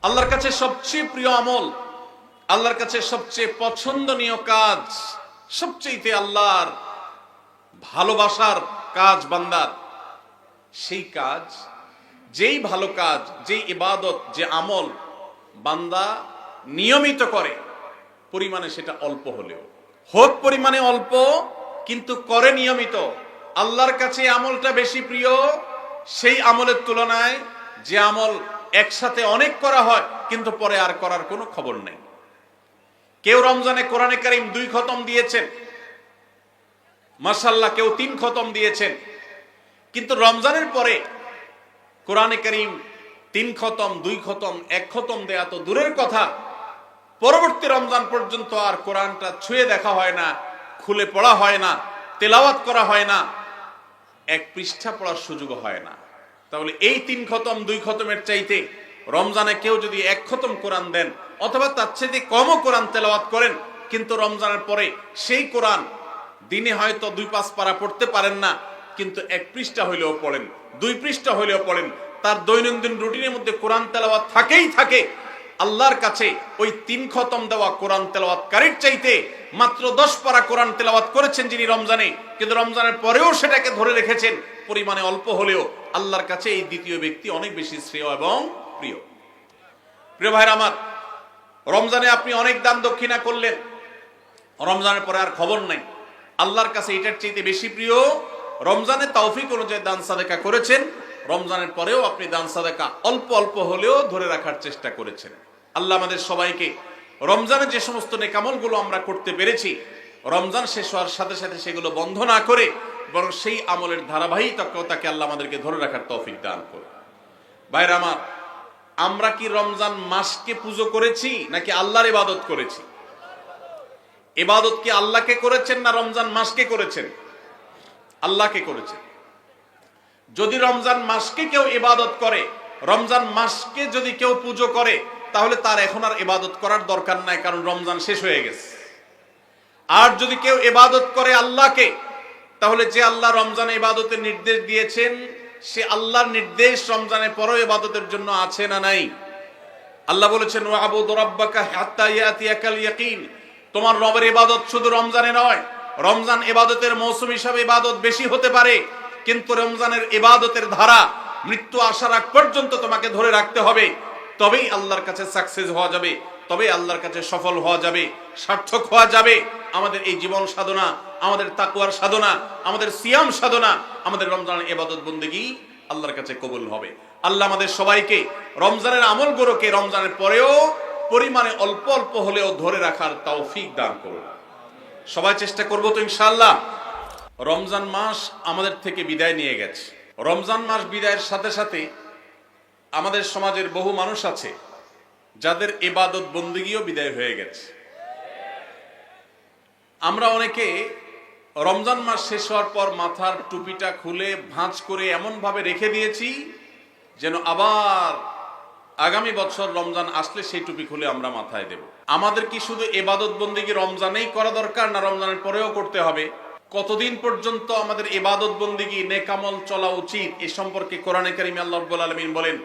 আল্লাহর কাছে সবচেয়ে প্রিয় আমল, আল্লাহর কাছে সবচেয়ে পছন্দনীয় কাজ, সবচেয়ে আল্লাহর ভালোবাসার কাজ বান্দার, সেই কাজ, যেই ভালো কাজ, যেই ইবাদত, যে আমল বান্দা নিয়মিত করে, পরিমাণে সেটা অল্প হলেও হোক, পরিমাণে অল্প কিন্তু করে নিয়মিত, আল্লাহর কাছে আমলটা বেশি প্রিয় সেই আমলের তুলনায় যে আমল একসাথে অনেক করা হয় কিন্তু পরে আর করার কোনো খবর নেই। কেউ রমজানে কোরআনে কারীম 2 খতম দিয়েছেন, মাশাআল্লাহ, কেউ 3 খতম দিয়েছেন, কিন্তু রমজানের পরে কোরআনে কারীম 3 খতম, 2 খতম, 1 খতম দেয়া তো দূরের কথা, পরবর্তী রমজান পর্যন্ত আর কোরআনটা ছুঁয়ে দেখা হয় না, খুলে পড়া হয় না, তেলাওয়াত করা হয় না, 1 পৃষ্ঠা পড়ার সুযোগ হয় না। তাহলে এই 3 খতম 2 খতমের চাইতে রমজানে কেউ যদি 1 খতম কোরআন দেন অথবা তার চাইতে কমও কোরআন তেলাওয়াত করেন, কিন্তু রমজানের পরে সেই কোরআন দিনে হয়তো 2-5 পারা পড়তে পারেন না, কিন্তু 1 পৃষ্ঠা হইলেও পড়েন, 2 পৃষ্ঠা হইলেও পড়েন, তার দৈনন্দিন রুটিনের মধ্যে কোরআন তেলাওয়াত থাকেই থাকে। আল্লাহর কাছে ওই 3 খতম দেওয়া কোরআন তেলাওয়াতকারীর চাইতে মাত্র 10 পারা কোরআন তেলাওয়াত করেছেন যিনি রমজানে, কিন্তু রমজানের পরেও সেটাকে ধরে রেখেছেন, পরিমাণে অল্প হলেও আল্লাহর কাছে এই দ্বিতীয় ব্যক্তি অনেক বেশি শ্রেয় এবং প্রিয়। প্রিয় ভাইরা আমার, রমজানে আপনি অনেক দান দক্ষিণা করলেন, রমজানের পরে আর খবর নাই, আল্লাহর কাছে এটার চাইতে বেশি প্রিয় রমজানে তৌফিক অনুযায়ী দান সাদেকা করেছেন, রমজানের পরেও আপনি দান সাদেকা অল্প অল্প হলেও ধরে রাখার চেষ্টা করেছেন। আল্লাহ আমাদের সবাইকে রমজানে যে সমস্ত নেকামলগুলো আমরা করতে পেরেছি, রমজান শেষ হওয়ার সাথে সাথে সেগুলো বন্ধ না করে বরং সেই আমলের ধারাবাহিকতাকে আল্লাহ আমাদেরকে ধরে রাখার তৌফিক দান করুন। ভাইরা আমার, আমরা কি রমজান মাসকে পুজো করেছি নাকি আল্লাহর ইবাদত করেছি? ইবাদত কি আল্লাহকে করেছেন না রমজান মাসকে করেছেন? আল্লাহকে করেছেন। যদি রমজান মাসকে কেউ ইবাদত করে, রমজান মাসকে যদি কেউ পুজো করে, তাহলে তার এখন আর ইবাদত করার দরকার নাই, কারণ রমজান শেষ হয়ে গেছে। আর যদি কেউ ইবাদত করে আল্লাহকে, তাহলে যে আল্লাহ রমজানে ইবাদতের নির্দেশ দিয়েছেন, সে আল্লাহর নির্দেশ রমজানের পরেও ইবাদতের জন্য আছে না নাই? আল্লাহ বলেছেন, ওয়াবুদ রাব্বাকা হাত্তা ইয়াতিয়াকাল ইয়াকিন। তোমার রবের ইবাদত শুধু রমজানে নয়, রমজান ইবাদতের মৌসুম হিসাবে ইবাদত বেশি হতে পারে, কিন্তু রমজানের ইবাদতের ধারা মৃত্যু আসার আগ পর্যন্ত তোমাকে ধরে রাখতে হবে, তবেই আল্লাহর কাছে সাকসেস হওয়া যাবে, তবেই আল্লাহর কাছে সফল হওয়া যাবে, সার্থক হওয়া যাবে। আমাদের এই জীবন সাধনা, আমাদের তাকওয়ার সাধনা, আমাদের সিয়াম সাধনা, আমাদের রমজানের ইবাদত বন্দেগী আল্লাহর কাছে কবুল হবে। আল্লাহ আমাদের সবাইকে রমজানের আমলগুলোকে রমজানের পরেও পরিমাণে অল্প অল্প হলেও ধরে রাখার তৌফিক দান করুন। সবাই চেষ্টা করবো তো ইনশাআল্লাহ। রমজান মাস আমাদের থেকে বিদায় নিয়ে গেছে। রমজান মাস বিদায়ের সাথে সাথে আমাদের সমাজের বহু মানুষ আছে যাদের ইবাদত বন্দেগীও বিদায় হয়ে গেছে। আমরা অনেকে রমজান মাস শেষ হওয়ার পর মাথার টুপিটা খুলে ভাঁজ করে এমন ভাবে রেখে দিয়েছি যেন আবার আগামী বছর রমজান আসলে সেই টুপি খুলে আমরা মাথায় দেব। আমাদের কি শুধু ইবাদত বন্দেগী রমজানেই করা দরকার, না রমজানের পরেও করতে হবে? কতদিন পর্যন্ত আমাদের ইবাদত বন্দেগী নেকামল চলা উচিত, এ সম্পর্কে কোরআনে কারীমে আল্লাহ রাব্বুল আলামিন বলেন,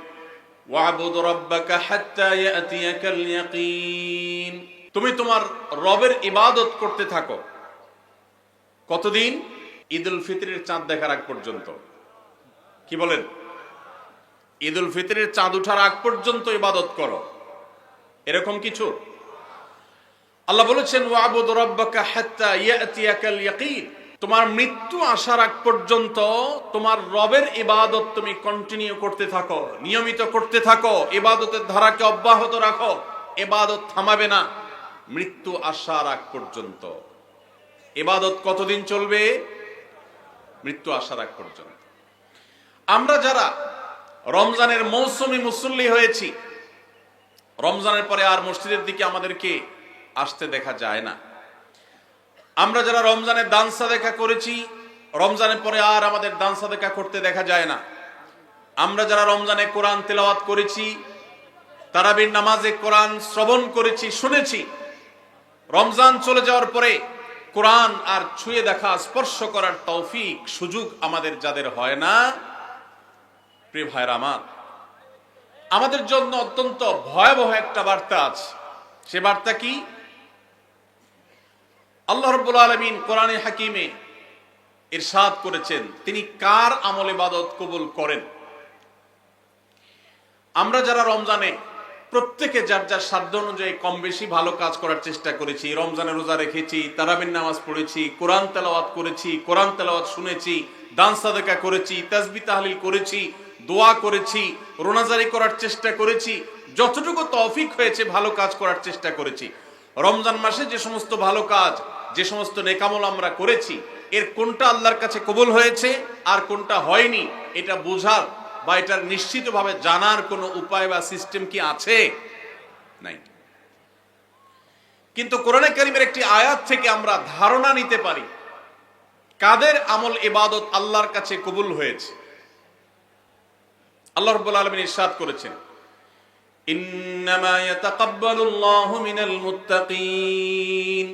ওয়াবুদ রাব্বাকা হাত্তা ইয়াতিয়াকাল ইয়াকিন। তুমি তোমার রবের ইবাদত করতে থাকো। কতদিন? ঈদুল ফিতরের চাঁদ দেখার আগ পর্যন্ত। কি বলেন? ঈদুল ফিতরের চাঁদ ওঠার আগ পর্যন্ত ইবাদত করো, এরকম কিছু? আল্লাহ বলেছেন, ওয়াবুদ রাব্বাকা হাত্তা ইয়াতিয়াকাল ইয়াকিন। তোমার মৃত্যু আসার আগ পর্যন্ত তোমার রবের ইবাদত তুমি কন্টিনিউ করতে থাকো, নিয়মিত করতে থাকো, ইবাদতের ধারাকে অব্যাহত রাখো, ইবাদত থামাবে না মৃত্যু আসার আগ পর্যন্ত। ইবাদত কতদিন চলবে? মৃত্যু আসার আগ পর্যন্ত। আমরা যারা রমজানের মৌসুমী মুসল্লি হয়েছি, রমজানের পরে আর মসজিদের দিকে আমাদেরকে আসতে দেখা যায় না। আমরা যারা রমজানের দান সাদেকা করেছি, রমজানের পরে আর আমাদের দান সাদেকা করতে দেখা যায় না। আমরা যারা রমজানে কোরআন তেলাওয়াত করেছি, তারাবির নামাজে কোরআন শ্রবণ করেছি, শুনেছি, রমজান চলে যাওয়ার পরে কোরআন আর ছুঁয়ে দেখা, স্পর্শ করার তৌফিক সুযোগ আমাদের যাদের হয় না, প্রিয় ভাইরা আমার, আমাদের জন্য অত্যন্ত ভয়াবহ একটা বার্তা আছে। সে বার্তা কি? আল্লাহ রাব্বুল আলামিন কোরআনে হাকিমে ইরশাদ করেছেন তিনি কার আমল ইবাদত কবুল করেন। আমরা যারা রমজানে প্রত্যেকে যার যার সাধ্য অনুযায়ী কম বেশি ভালো কাজ করার চেষ্টা করেছি, রমজানে রোজা রেখেছি, তারাবির নামাজ পড়েছি, কোরআন তেলাওয়াত করেছি, কোরআন তেলাওয়াত শুনেছি, দান সাদাকা করেছি, তাসবিহ তাহলিল করেছি, দোয়া করেছি, রোনাজারি করার চেষ্টা করেছি, যতটুকু তৌফিক হয়েছে ভালো কাজ করার চেষ্টা করেছি। রমজান মাসে যে সমস্ত ভালো কাজ, যে সমস্ত নেকামল আমরা করেছি, এর কোনটা আল্লাহর কাছে কবুল হয়েছে আর কোনটা হয়নি এটা বোঝার বা এটার নিশ্চিতভাবে জানার কোনো উপায় বা সিস্টেম কি আছে? নাই। কিন্তু কোরআনে কারীমের একটি আয়াত থেকে আমরা ধারণা নিতে পারি কাদের আমল ইবাদত আল্লাহর কাছে কবুল হয়েছে। আল্লাহ রাব্বুল আলামিন ইরশাদ করেছেন, ইন্নামা ইয়াতাকাব্বালুল্লাহু মিনাল মুত্তাকিন।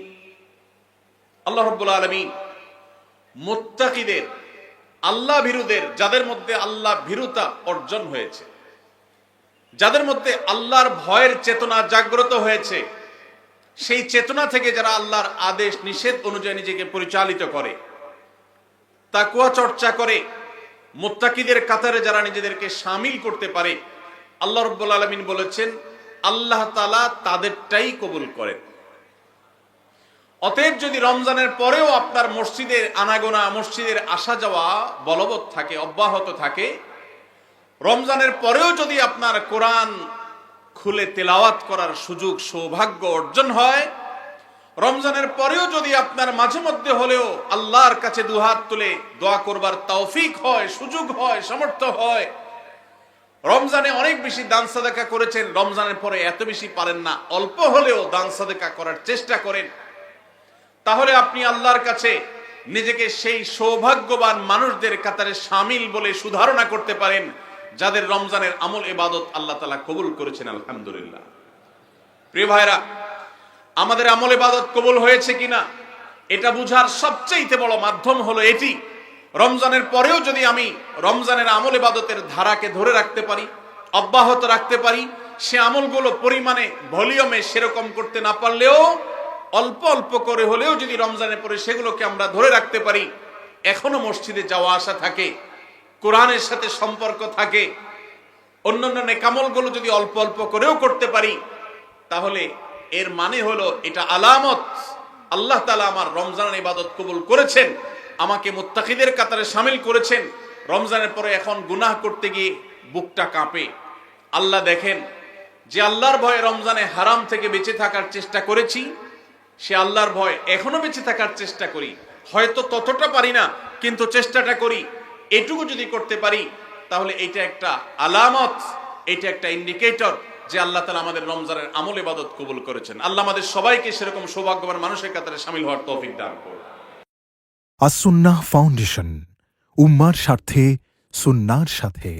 আল্লাহ রাব্বুল আলামিন মুত্তাকিদের, আল্লাহ ভীরুদের, যাদের মধ্যে আল্লাহ ভীরুতা অর্জন হয়েছে, যাদের মধ্যে আল্লাহর ভয়ের চেতনা জাগ্রত হয়েছে, সেই চেতনা থেকে যারা আল্লাহর আদেশ নিষেধ অনুযায়ী নিজেকে পরিচালিত করে, তাকওয়া চর্চা করে, মুত্তাকিদের কাতারে যারা নিজেদেরকে শামিল করতে পারে, আল্লাহ রাব্বুল আলামিন বলেছেন আল্লাহ তাআলা তাদেরটাই কবুল করেন। অতএব যদি রমজানের পরেও আপনার মসজিদের আনাগোনা, মসজিদের আসা যাওয়া বলবৎ থাকে, অব্যাহত থাকে, রমজানের পরেও যদি আপনার কোরআন খুলে তেলাওয়াত করার সুযোগ সৌভাগ্য অর্জন হয়, রমজানের পরেও যদি আপনার মাঝে মধ্যে হলেও আল্লাহর কাছে দুহাত তুলে দোয়া করবার তৌফিক হয়, সুযোগ হয়, সামর্থ্য হয়, রমজানে অনেক বেশি দান সাদাকা করেছেন, রমজানের পরে এত বেশি পারেন না, অল্প হলেও দান সাদাকা করার চেষ্টা করেন, তাহলে আপনি আল্লাহর কাছে নিজেকে সেই সৌভাগ্যবান মানুষদের কাতারে শামিল বলে সুধারণা করতে পারেন যাদের রমজানের আমল ইবাদত আল্লাহ তাআলা কবুল করেছেন। আলহামদুলিল্লাহ। প্রিয় ভাইরা, আমাদের আমল ইবাদত কবুল হয়েছে কিনা এটা বুঝার সবচেয়ে বড় মাধ্যম হলো এটি, রমজানের পরেও যদি আমি রমজানের আমল ইবাদতের ধারাকে ধরে রাখতে পারি, অব্যাহত রাখতে পারি, সে আমলগুলো পরিমাণে ভলিউমে সেরকম করতে না পারলেও অল্প অল্প করে হলেও যদি রমজানের পরে সেগুলোকে আমরা ধরে রাখতে পারি, এখনো মসজিদে যাওয়া আসা থাকে, কোরআনের সাথে সম্পর্ক থাকে, অন্যান্য নেকামলগুলো যদি অল্প অল্প করেও করতে পারি, তাহলে এর মানে হলো এটা আলামত আল্লাহ তাআলা আমার রমজানের ইবাদত কবুল করেছেন, আমাকে মুত্তাকিদের কাতারে শামিল করেছেন। রমজানের পরে এখন গুনাহ করতে গিয়ে বুকটা কাঁপে। আল্লাহ দেখেন যে আল্লাহর ভয়ে রমজানে হারাম থেকে বেঁচে থাকার চেষ্টা করেছি, সে আল্লাহর ভয় এখনো বেঁচে থাকার চেষ্টা করি, হয়তো ততটা পারি না কিন্তু চেষ্টাটা করি, এটুকু যদি করতে পারি তাহলে এটা একটা আলামত, এটা একটা ইন্ডিকেটর যে আল্লাহ তাআলা আমাদের রমজানের আমল ইবাদত কবুল করেছেন। আল্লাহ আমাদের সবাইকে সেরকম সৌভাগ্যবান মানুষের কাতারে শামিল হওয়ার তৌফিক দান করুন। আস-সুন্নাহ ফাউন্ডেশন, উম্মার স্বার্থে সুন্নাহর সাথে।